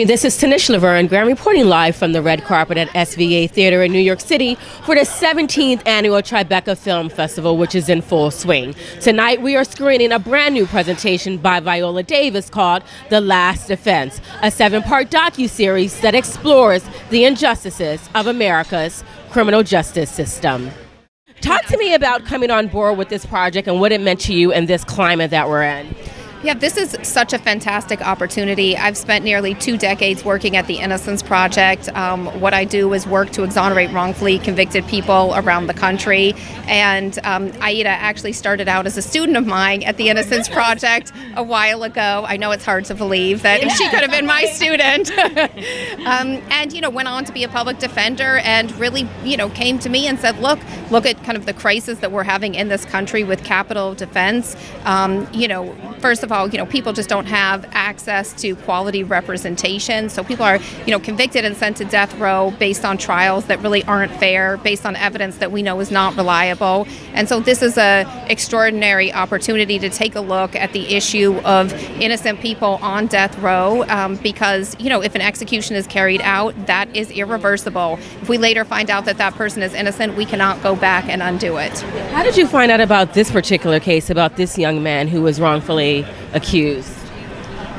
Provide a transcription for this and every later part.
This is Tanisha Laverne, and I'm reporting live from the red carpet at SVA Theater in New York City for the 17th annual Tribeca Film Festival, which is in full swing. Tonight we are screening a brand new presentation by Viola Davis called The Last Defense, a 7-part docuseries that explores the injustices of America's criminal justice system. Talk to me about coming on board with this project and what it meant to you in this climate that we're in. Yeah, this is such a fantastic opportunity. I've spent nearly 2 decades working at the Innocence Project. What I do is work to exonerate wrongfully convicted people around the country. And Aida actually started out as a student of mine at the Innocence Project a while ago. I know it's hard to believe that she could have been my student. And, went on to be a public defender and really, came to me and said, look at kind of the crisis that we're having in this country with capital defense. First of all, people just don't have access to quality representation. So people are, convicted and sent to death row based on trials that really aren't fair, based on evidence that we know is not reliable. And so this is an extraordinary opportunity to take a look at the issue of innocent people on death row because, if an execution is carried out, that is irreversible. If we later find out that that person is innocent, we cannot go back and undo it. How did you find out about this particular case, about this young man who was wrongfully accused?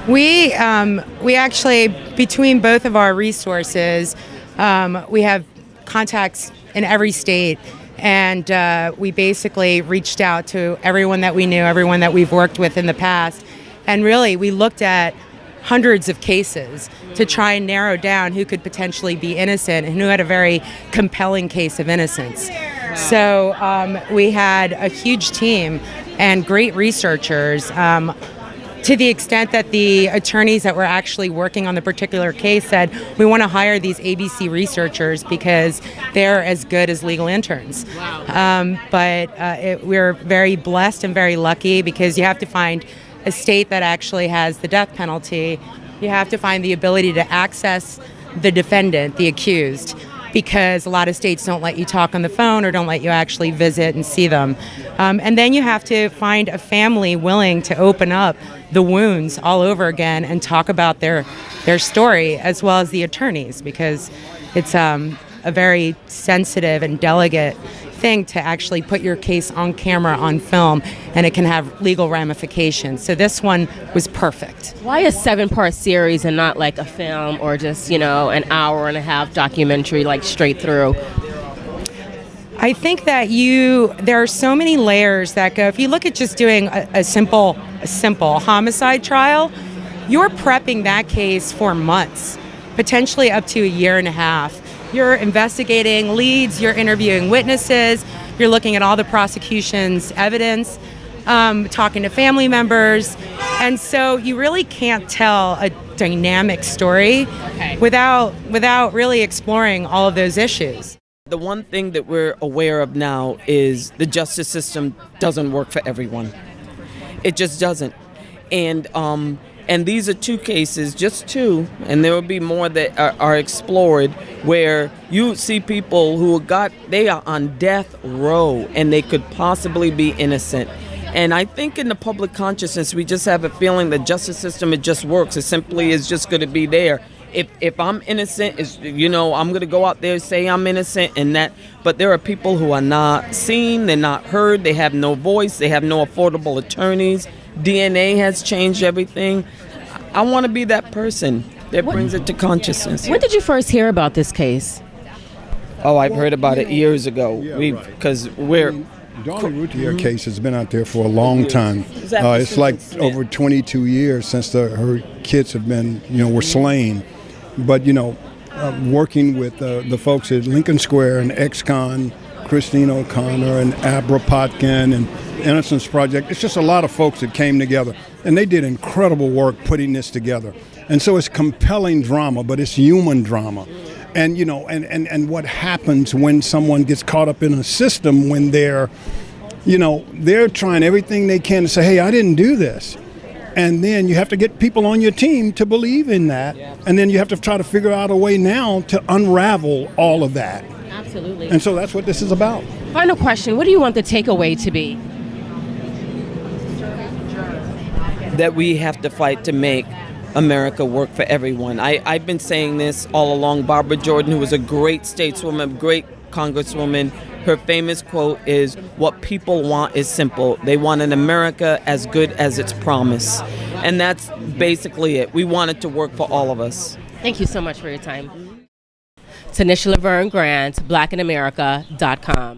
We actually, between both of our resources, we have contacts in every state, and we basically reached out to everyone that we knew, everyone that we've worked with in the past, and really we looked at hundreds of cases to try and narrow down who could potentially be innocent and who had a very compelling case of innocence. So we had a huge team and great researchers, to the extent that the attorneys that were actually working on the particular case said, we want to hire these ABC researchers because they're as good as legal interns. Wow. We're very blessed and very lucky because you have to find a state that actually has the death penalty. You have to find the ability to access the defendant, the accused, because a lot of states don't let you talk on the phone or don't let you actually visit and see them. And then you have to find a family willing to open up the wounds all over again and talk about their story, as well as the attorneys, because it's a very sensitive and delicate thing to actually put your case on camera, on film, and it can have legal ramifications. So this one was perfect. Why a 7-part series and not like a film or just, an hour-and-a-half documentary, like straight through? I think that there are so many layers that go. If you look at just doing a simple homicide trial, you're prepping that case for months, potentially up to a year and a half. You're investigating leads, you're interviewing witnesses, you're looking at all the prosecution's evidence, talking to family members, and so you really can't tell a dynamic story without really exploring all of those issues. The one thing that we're aware of now is the justice system doesn't work for everyone. It just doesn't. And these are 2 cases, just 2, and there will be more that are explored, where you see people who they are on death row and they could possibly be innocent. And I think in the public consciousness, we just have a feeling the justice system, it just works. It simply is just going to be there. If I'm innocent, I'm going to go out there and say I'm innocent and that. But there are people who are not seen, they're not heard, they have no voice, they have no affordable attorneys. DNA has changed everything. I want to be that person that brings it to consciousness. When did you first hear about this case? Oh, I've heard about it years ago. Because we're... Dawn Routier case has been out there for a long time. It's like over 22 years since her kids have been, were slain. But, working with the folks at Lincoln Square and ex-con, Christine O'Connor and Abra Potkin and Innocence Project, it's just a lot of folks that came together. And they did incredible work putting this together. And so it's compelling drama, but it's human drama. And, and what happens when someone gets caught up in a system when they're trying everything they can to say, hey, I didn't do this. And then you have to get people on your team to believe in that. And then you have to try to figure out a way now to unravel all of that. Absolutely. And so that's what this is about. Final question. What do you want the takeaway to be? That we have to fight to make America work for everyone. I've been saying this all along. Barbara Jordan, who was a great stateswoman, great congresswoman, her famous quote is, "What people want is simple. They want an America as good as its promise." And that's basically it. We want it to work for all of us. Thank you so much for your time. Tanisha Laverne Grant, blackinamerica.com.